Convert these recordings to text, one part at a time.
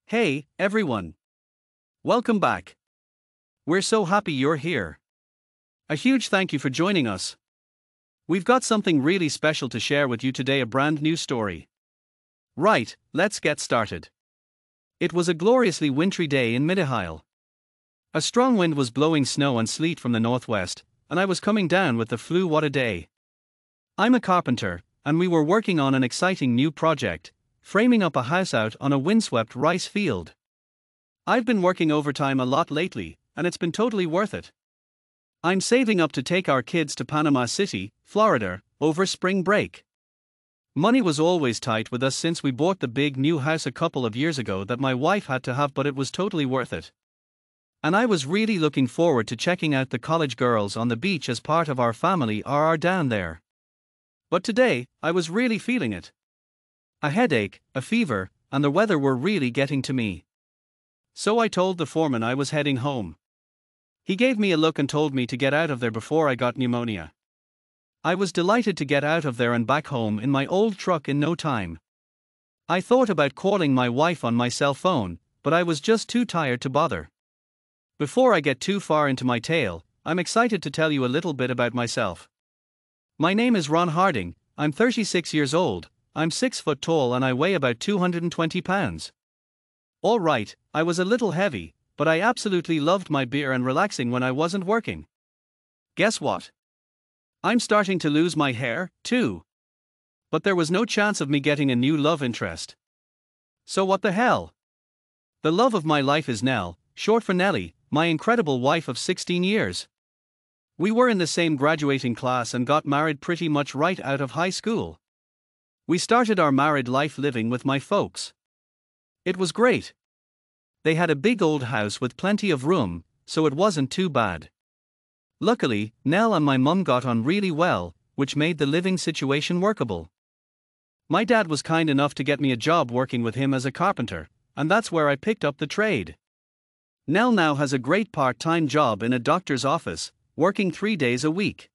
Hey, everyone. Welcome back. We're so happy you're here. A huge thank you for joining us. We've got something really special to share with you today, a brand new story. Right, let's get started. It was a gloriously wintry day in Middihile. A strong wind was blowing snow and sleet from the northwest, and I was coming down with the flu. What a day. I'm a carpenter, and we were working on an exciting new project, framing up a house out on a windswept rice field. I've been working overtime a lot lately, and it's been totally worth it. I'm saving up to take our kids to Panama City, Florida, over spring break. Money was always tight with us since we bought the big new house a couple of years ago that my wife had to have, but it was totally worth it. And I was really looking forward to checking out the college girls on the beach as part of our family are down there. But today, I was really feeling it. A headache, a fever, and the weather were really getting to me. So I told the foreman I was heading home. He gave me a look and told me to get out of there before I got pneumonia. I was delighted to get out of there and back home in my old truck in no time. I thought about calling my wife on my cell phone, but I was just too tired to bother. Before I get too far into my tale, I'm excited to tell you a little bit about myself. My name is Ron Harding, I'm 36 years old, I'm 6 foot tall and I weigh about 220 pounds. All right, I was a little heavy, but I absolutely loved my beer and relaxing when I wasn't working. Guess what? I'm starting to lose my hair, too. But there was no chance of me getting a new love interest. So what the hell? The love of my life is Nell, short for Nellie, my incredible wife of 16 years. We were in the same graduating class and got married pretty much right out of high school. We started our married life living with my folks. It was great. They had a big old house with plenty of room, so it wasn't too bad. Luckily, Nell and my mum got on really well, which made the living situation workable. My dad was kind enough to get me a job working with him as a carpenter, and that's where I picked up the trade. Nell now has a great part-time job in a doctor's office, working 3 days a week.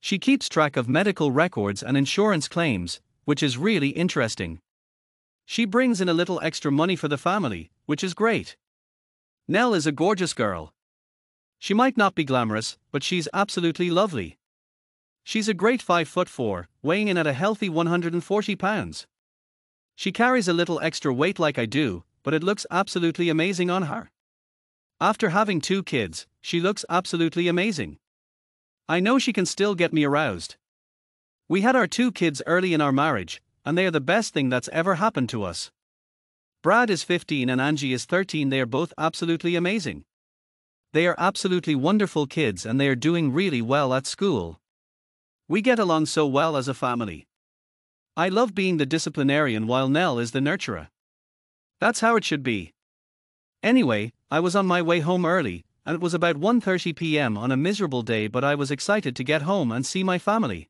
She keeps track of medical records and insurance claims, which is really interesting. She brings in a little extra money for the family, which is great. Nell is a gorgeous girl. She might not be glamorous, but she's absolutely lovely. She's a great 5'4", weighing in at a healthy 140 pounds. She carries a little extra weight like I do, but it looks absolutely amazing on her. After having 2 kids, she looks absolutely amazing. I know she can still get me aroused. We had our 2 kids early in our marriage, and they are the best thing that's ever happened to us. Brad is 15 and Angie is 13. They are both absolutely amazing. They are absolutely wonderful kids and they are doing really well at school. We get along so well as a family. I love being the disciplinarian while Nell is the nurturer. That's how it should be. Anyway, I was on my way home early, and it was about 1:30 p.m. on a miserable day, but I was excited to get home and see my family.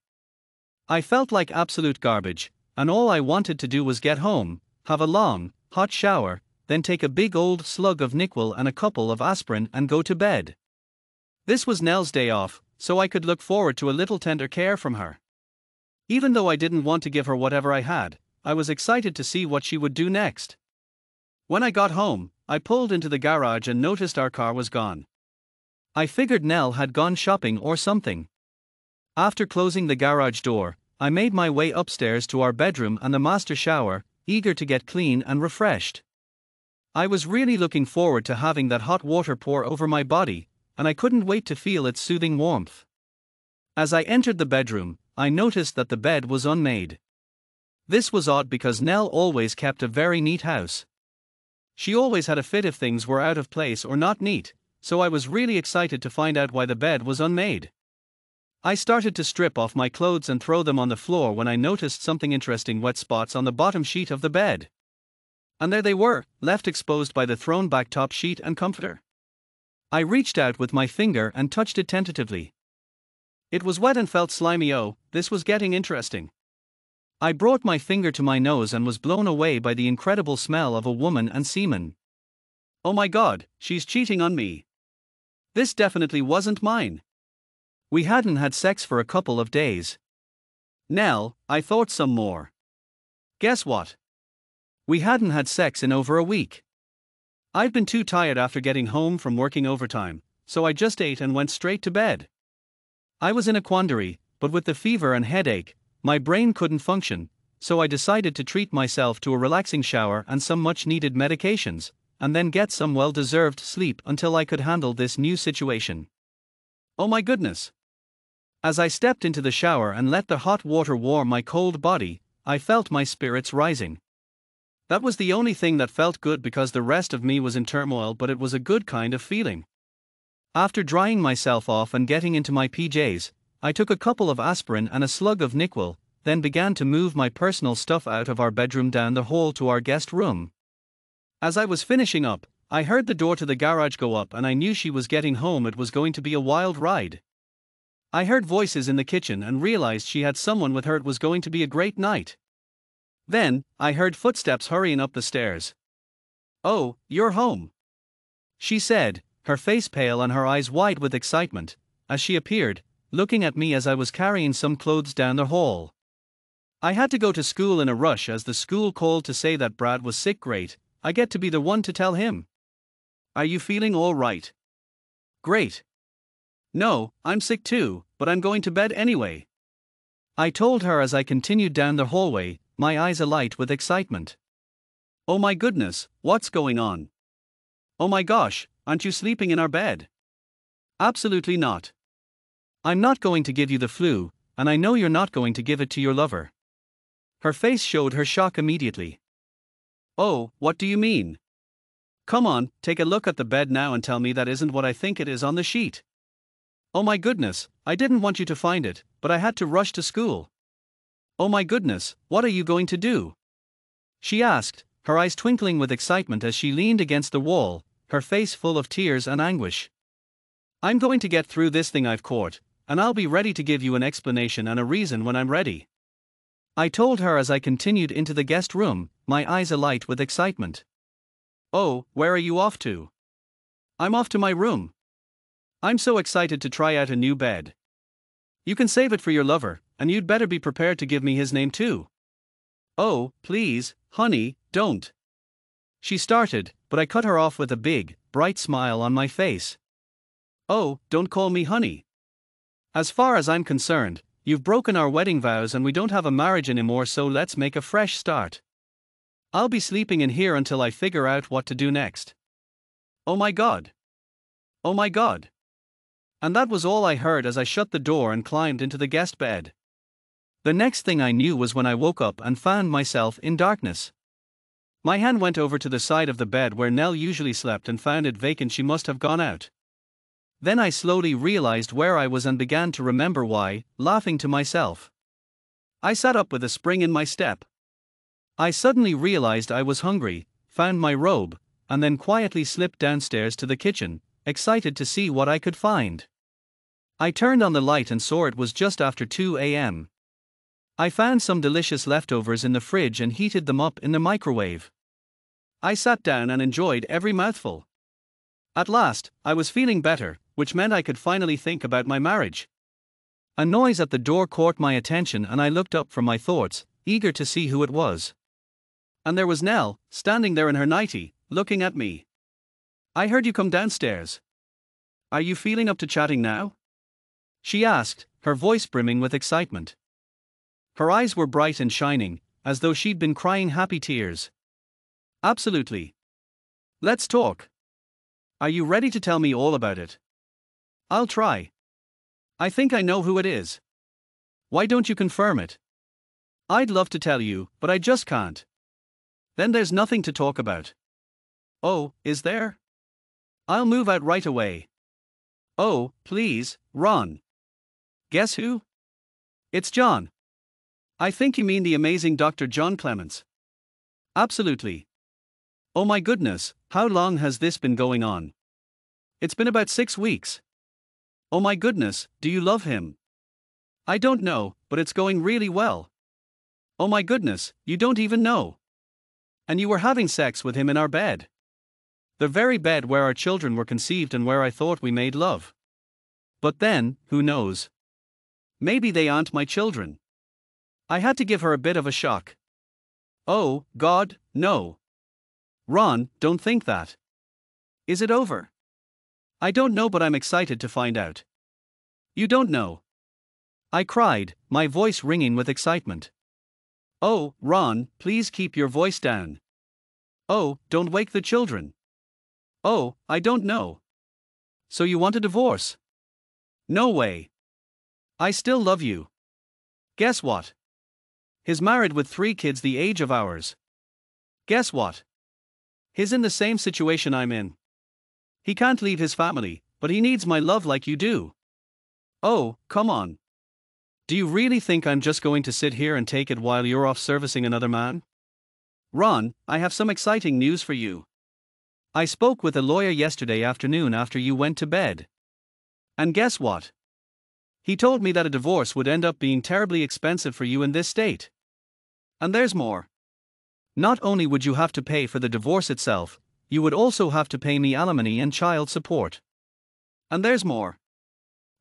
I felt like absolute garbage, and all I wanted to do was get home, have a long, hot shower, then take a big old slug of NyQuil and a couple of aspirin and go to bed. This was Nell's day off, so I could look forward to a little tender care from her. Even though I didn't want to give her whatever I had, I was excited to see what she would do next. When I got home, I pulled into the garage and noticed our car was gone. I figured Nell had gone shopping or something. After closing the garage door, I made my way upstairs to our bedroom and the master shower, eager to get clean and refreshed. I was really looking forward to having that hot water pour over my body, and I couldn't wait to feel its soothing warmth. As I entered the bedroom, I noticed that the bed was unmade. This was odd because Nell always kept a very neat house. She always had a fit if things were out of place or not neat, so I was really excited to find out why the bed was unmade. I started to strip off my clothes and throw them on the floor when I noticed something interesting: wet spots on the bottom sheet of the bed. And there they were, left exposed by the thrown back top sheet and comforter. I reached out with my finger and touched it tentatively. It was wet and felt slimy. Oh, this was getting interesting. I brought my finger to my nose and was blown away by the incredible smell of a woman and semen. Oh my God, she's cheating on me. This definitely wasn't mine. We hadn't had sex for a couple of days. Nell, I thought some more. Guess what? We hadn't had sex in over a week. I'd been too tired after getting home from working overtime, so I just ate and went straight to bed. I was in a quandary, but with the fever and headache, my brain couldn't function, so I decided to treat myself to a relaxing shower and some much-needed medications, and then get some well-deserved sleep until I could handle this new situation. Oh my goodness! As I stepped into the shower and let the hot water warm my cold body, I felt my spirits rising. That was the only thing that felt good because the rest of me was in turmoil, but it was a good kind of feeling. After drying myself off and getting into my PJs, I took a couple of aspirin and a slug of Nyquil, then began to move my personal stuff out of our bedroom down the hall to our guest room. As I was finishing up, I heard the door to the garage go up and I knew she was getting home. It was going to be a wild ride. I heard voices in the kitchen and realized she had someone with her. It was going to be a great night. Then, I heard footsteps hurrying up the stairs. "Oh, you're home," she said, her face pale and her eyes wide with excitement, as she appeared, looking at me as I was carrying some clothes down the hall. I had to go to school in a rush as the school called to say that Brad was sick. Great, I get to be the one to tell him. "Are you feeling all right?" "Great." "No, I'm sick too, but I'm going to bed anyway," I told her as I continued down the hallway, my eyes alight with excitement. "Oh my goodness, what's going on? Oh my gosh, aren't you sleeping in our bed?" "Absolutely not. I'm not going to give you the flu, and I know you're not going to give it to your lover." Her face showed her shock immediately. "Oh, what do you mean? Come on, take a look at the bed now and tell me that isn't what I think it is on the sheet." "Oh my goodness, I didn't want you to find it, but I had to rush to school." "Oh my goodness, what are you going to do?" she asked, her eyes twinkling with excitement as she leaned against the wall, her face full of tears and anguish. "I'm going to get through this thing I've caught, and I'll be ready to give you an explanation and a reason when I'm ready," I told her as I continued into the guest room, my eyes alight with excitement. "Oh, where are you off to?" "I'm off to my room. I'm so excited to try out a new bed." "You can save it for your lover, and you'd better be prepared to give me his name too." "Oh, please, honey, don't." She started, but I cut her off with a big, bright smile on my face. "Oh, don't call me honey. As far as I'm concerned, you've broken our wedding vows and we don't have a marriage anymore, so let's make a fresh start. I'll be sleeping in here until I figure out what to do next." "Oh my God. Oh my God." And that was all I heard as I shut the door and climbed into the guest bed. The next thing I knew was when I woke up and found myself in darkness. My hand went over to the side of the bed where Nell usually slept and found it vacant. She must have gone out. Then I slowly realized where I was and began to remember why, laughing to myself. I sat up with a spring in my step. I suddenly realized I was hungry, found my robe, and then quietly slipped downstairs to the kitchen, excited to see what I could find. I turned on the light and saw it was just after 2 a.m. I found some delicious leftovers in the fridge and heated them up in the microwave. I sat down and enjoyed every mouthful. At last, I was feeling better, which meant I could finally think about my marriage. A noise at the door caught my attention and I looked up from my thoughts, eager to see who it was. And there was Nell, standing there in her nightie, looking at me. "I heard you come downstairs. Are you feeling up to chatting now?" she asked, her voice brimming with excitement. Her eyes were bright and shining, as though she'd been crying happy tears. "Absolutely. Let's talk. Are you ready to tell me all about it?" "I'll try. I think I know who it is." "Why don't you confirm it?" "I'd love to tell you, but I just can't." "Then there's nothing to talk about." "Oh, is there?" "I'll move out right away." "Oh, please, Ron." "Guess who?" "It's John." "I think you mean the amazing Dr. John Clements." "Absolutely." "Oh my goodness, how long has this been going on?" "It's been about 6 weeks." "Oh my goodness, do you love him?" "I don't know, but it's going really well." "Oh my goodness, you don't even know." "And you were having sex with him in our bed." "The very bed where our children were conceived and where I thought we made love." "But then, who knows? Maybe they aren't my children." I had to give her a bit of a shock. "Oh, God, no. Ron, don't think that." Is it over? I don't know, but I'm excited to find out. You don't know? I cried, my voice ringing with excitement. Oh, Ron, please keep your voice down. Oh, don't wake the children. Oh, I don't know. So you want a divorce? No way. I still love you. Guess what? He's married with 3 kids the age of ours. Guess what? He's in the same situation I'm in. He can't leave his family, but he needs my love like you do. Oh, come on. Do you really think I'm just going to sit here and take it while you're off servicing another man? Ron, I have some exciting news for you. I spoke with a lawyer yesterday afternoon after you went to bed. And guess what? He told me that a divorce would end up being terribly expensive for you in this state. And there's more. Not only would you have to pay for the divorce itself, you would also have to pay me alimony and child support. And there's more.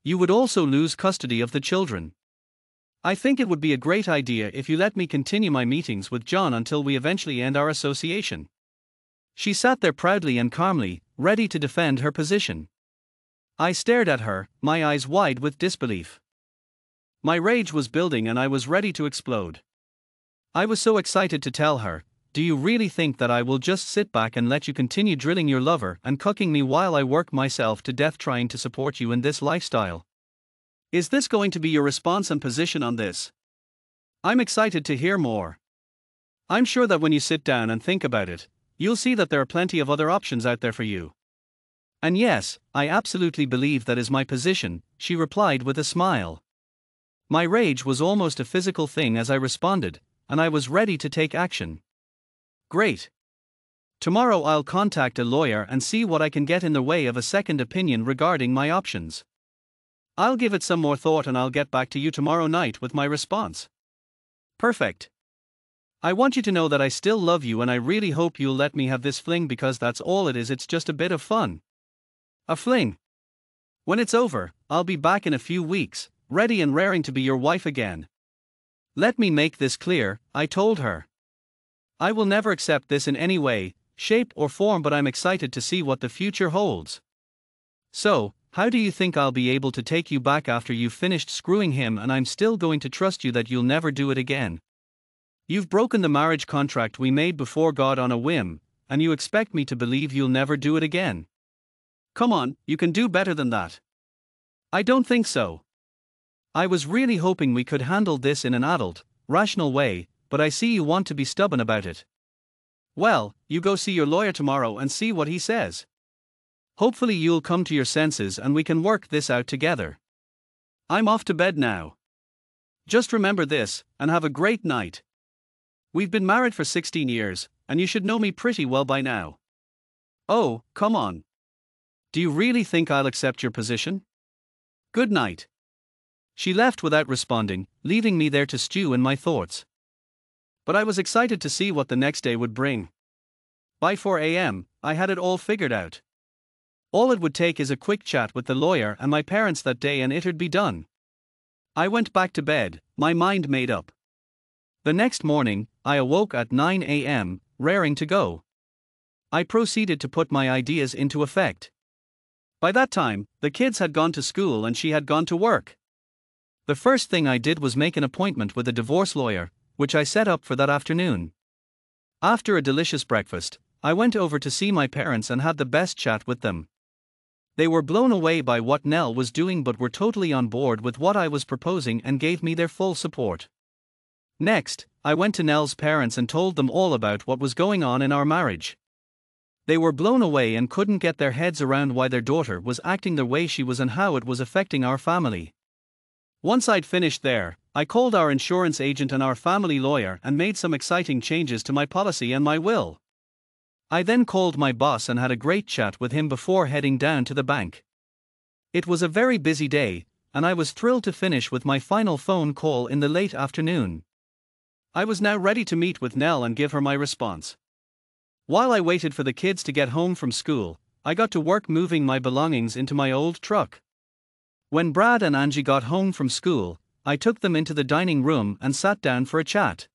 You would also lose custody of the children. I think it would be a great idea if you let me continue my meetings with John until we eventually end our association. She sat there proudly and calmly, ready to defend her position. I stared at her, my eyes wide with disbelief. My rage was building and I was ready to explode. I was so excited to tell her, do you really think that I will just sit back and let you continue drilling your lover and cucking me while I work myself to death trying to support you in this lifestyle? Is this going to be your response and position on this? I'm excited to hear more. I'm sure that when you sit down and think about it, you'll see that there are plenty of other options out there for you. And yes, I absolutely believe that is my position, she replied with a smile. My rage was almost a physical thing as I responded, and I was ready to take action. Great. Tomorrow I'll contact a lawyer and see what I can get in the way of a second opinion regarding my options. I'll give it some more thought and I'll get back to you tomorrow night with my response. Perfect. I want you to know that I still love you and I really hope you'll let me have this fling because that's all it is, it's just a bit of fun. A fling. When it's over, I'll be back in a few weeks, ready and raring to be your wife again. Let me make this clear, I told her. I will never accept this in any way, shape or form, but I'm excited to see what the future holds. So, how do you think I'll be able to take you back after you've finished screwing him and I'm still going to trust you that you'll never do it again? You've broken the marriage contract we made before God on a whim, and you expect me to believe you'll never do it again? Come on, you can do better than that. I don't think so. I was really hoping we could handle this in an adult, rational way, but I see you want to be stubborn about it. Well, you go see your lawyer tomorrow and see what he says. Hopefully you'll come to your senses and we can work this out together. I'm off to bed now. Just remember this, and have a great night. We've been married for 16 years, and you should know me pretty well by now. Oh, come on. Do you really think I'll accept your position? Good night. She left without responding, leaving me there to stew in my thoughts. But I was excited to see what the next day would bring. By 4 a.m., I had it all figured out. All it would take is a quick chat with the lawyer and my parents that day and it'd be done. I went back to bed, my mind made up. The next morning, I awoke at 9 a.m., raring to go. I proceeded to put my ideas into effect. By that time, the kids had gone to school and she had gone to work. The first thing I did was make an appointment with a divorce lawyer, which I set up for that afternoon. After a delicious breakfast, I went over to see my parents and had the best chat with them. They were blown away by what Nell was doing but were totally on board with what I was proposing and gave me their full support. Next, I went to Nell's parents and told them all about what was going on in our marriage. They were blown away and couldn't get their heads around why their daughter was acting the way she was and how it was affecting our family. Once I'd finished there, I called our insurance agent and our family lawyer and made some exciting changes to my policy and my will. I then called my boss and had a great chat with him before heading down to the bank. It was a very busy day, and I was thrilled to finish with my final phone call in the late afternoon. I was now ready to meet with Nell and give her my response. While I waited for the kids to get home from school, I got to work moving my belongings into my old truck. When Brad and Angie got home from school, I took them into the dining room and sat down for a chat.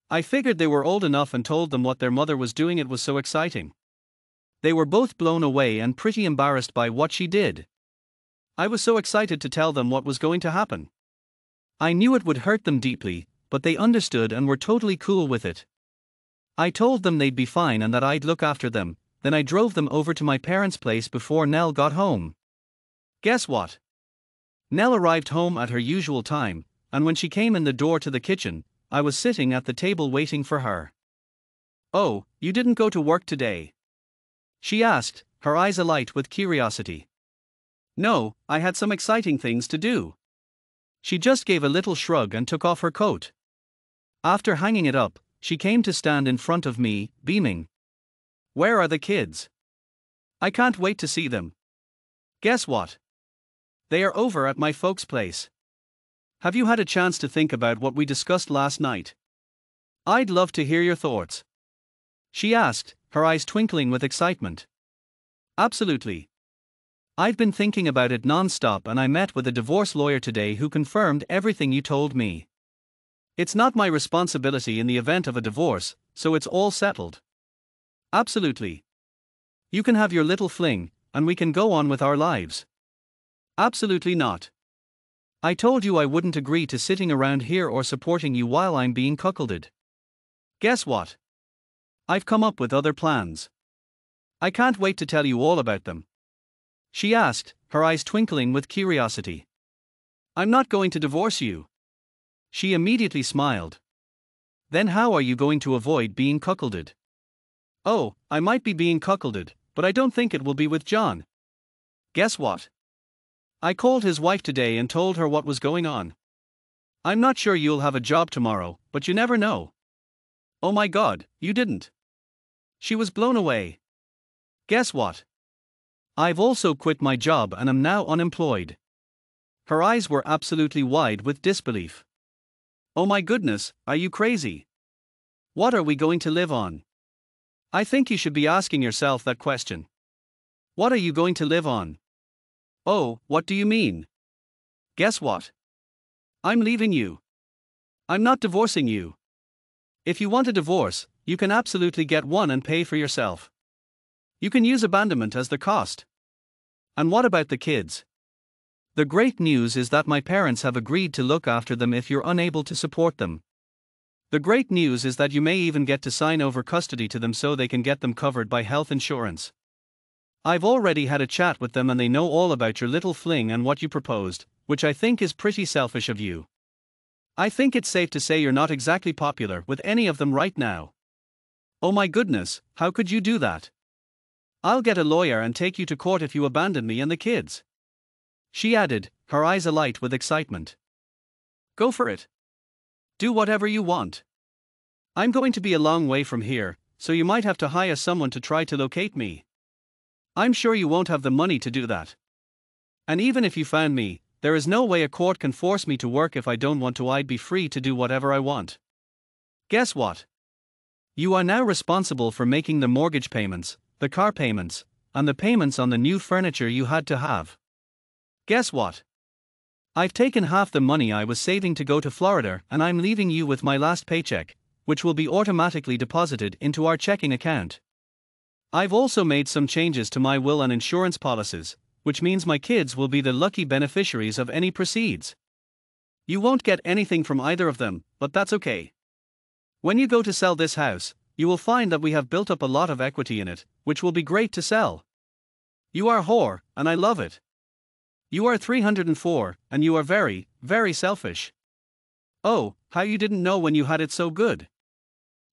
I figured they were old enough and told them what their mother was doing. It was so exciting. They were both blown away and pretty embarrassed by what she did. I was so excited to tell them what was going to happen. I knew it would hurt them deeply, but they understood and were totally cool with it. I told them they'd be fine and that I'd look after them, then I drove them over to my parents' place before Nell got home. Guess what? Nell arrived home at her usual time, and when she came in the door to the kitchen, I was sitting at the table waiting for her. "Oh, you didn't go to work today?" she asked, her eyes alight with curiosity. "No, I had some exciting things to do." She just gave a little shrug and took off her coat. After hanging it up, she came to stand in front of me, beaming. "Where are the kids? I can't wait to see them." "Guess what? They are over at my folks' place." "Have you had a chance to think about what we discussed last night?" "I'd love to hear your thoughts," she asked, her eyes twinkling with excitement. "Absolutely. I've been thinking about it non-stop and I met with a divorce lawyer today who confirmed everything you told me. It's not my responsibility in the event of a divorce, so it's all settled." "Absolutely. You can have your little fling, and we can go on with our lives." "Absolutely not. I told you I wouldn't agree to sitting around here or supporting you while I'm being cuckolded." "Guess what? I've come up with other plans. I can't wait to tell you all about them," she asked, her eyes twinkling with curiosity. "I'm not going to divorce you." She immediately smiled. "Then how are you going to avoid being cuckolded?" "Oh, I might be being cuckolded, but I don't think it will be with John." "Guess what? I called his wife today and told her what was going on. I'm not sure you'll have a job tomorrow, but you never know." "Oh my God, you didn't?" She was blown away. "Guess what? I've also quit my job and am now unemployed." Her eyes were absolutely wide with disbelief. "Oh my goodness, are you crazy? What are we going to live on?" "I think you should be asking yourself that question. What are you going to live on?" "Oh, what do you mean?" "Guess what? I'm leaving you. I'm not divorcing you. If you want a divorce, you can absolutely get one and pay for yourself. You can use abandonment as the cost." "And what about the kids?" "The great news is that my parents have agreed to look after them if you're unable to support them. The great news is that you may even get to sign over custody to them so they can get them covered by health insurance. I've already had a chat with them and they know all about your little fling and what you proposed, which I think is pretty selfish of you. I think it's safe to say you're not exactly popular with any of them right now." "Oh my goodness, how could you do that? I'll get a lawyer and take you to court if you abandon me and the kids," she added, her eyes alight with excitement. "Go for it. Do whatever you want. I'm going to be a long way from here, so you might have to hire someone to try to locate me. I'm sure you won't have the money to do that. And even if you found me, there is no way a court can force me to work if I don't want to. I'd be free to do whatever I want. Guess what? You are now responsible for making the mortgage payments, the car payments, and the payments on the new furniture you had to have. Guess what? I've taken half the money I was saving to go to Florida and I'm leaving you with my last paycheck, which will be automatically deposited into our checking account. I've also made some changes to my will and insurance policies, which means my kids will be the lucky beneficiaries of any proceeds. You won't get anything from either of them, but that's okay. When you go to sell this house, you will find that we have built up a lot of equity in it, which will be great to sell. You are a whore, and I love it. You are 304, and you are very, very selfish. Oh, how you didn't know when you had it so good.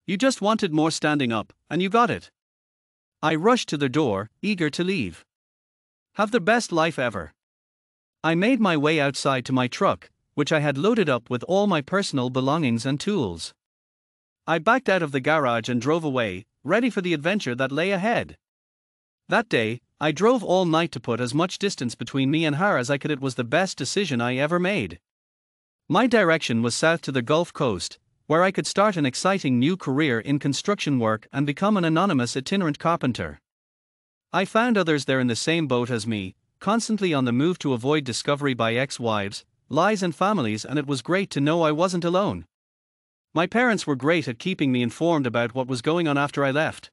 You just wanted more standing up, and you got it." I rushed to the door, eager to leave. Have the best life ever. I made my way outside to my truck, which I had loaded up with all my personal belongings and tools. I backed out of the garage and drove away, ready for the adventure that lay ahead. That day, I drove all night to put as much distance between me and her as I could. It was the best decision I ever made. My direction was south to the Gulf Coast, where I could start an exciting new career in construction work and become an anonymous itinerant carpenter. I found others there in the same boat as me, constantly on the move to avoid discovery by ex-wives, lies and families, and it was great to know I wasn't alone. My parents were great at keeping me informed about what was going on after I left.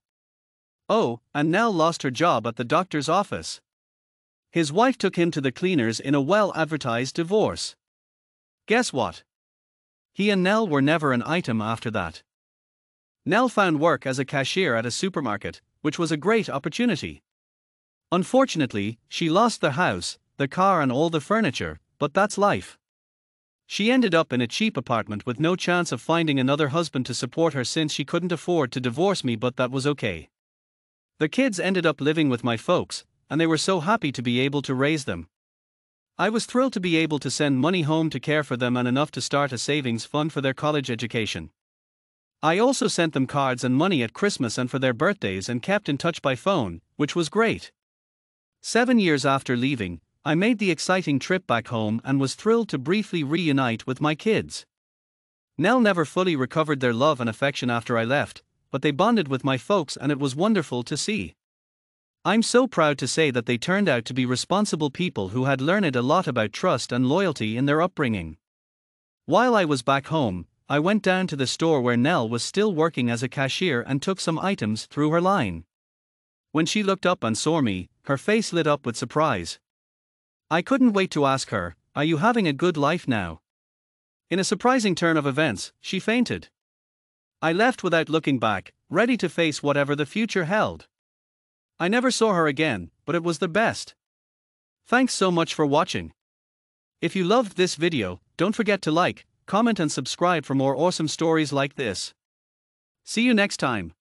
Oh, and Nell lost her job at the doctor's office. His wife took him to the cleaners in a well-advertised divorce. Guess what? He and Nell were never an item after that. Nell found work as a cashier at a supermarket, which was a great opportunity. Unfortunately, she lost the house, the car and all the furniture, but that's life. She ended up in a cheap apartment with no chance of finding another husband to support her since she couldn't afford to divorce me, but that was okay. The kids ended up living with my folks, and they were so happy to be able to raise them. I was thrilled to be able to send money home to care for them and enough to start a savings fund for their college education. I also sent them cards and money at Christmas and for their birthdays and kept in touch by phone, which was great. 7 years after leaving, I made the exciting trip back home and was thrilled to briefly reunite with my kids. Nell never fully recovered their love and affection after I left, but they bonded with my folks and it was wonderful to see. I'm so proud to say that they turned out to be responsible people who had learned a lot about trust and loyalty in their upbringing. While I was back home, I went down to the store where Nell was still working as a cashier and took some items through her line. When she looked up and saw me, her face lit up with surprise. I couldn't wait to ask her, "Are you having a good life now?" In a surprising turn of events, she fainted. I left without looking back, ready to face whatever the future held. I never saw her again, but it was the best. Thanks so much for watching. If you loved this video, don't forget to like, comment and subscribe for more awesome stories like this. See you next time.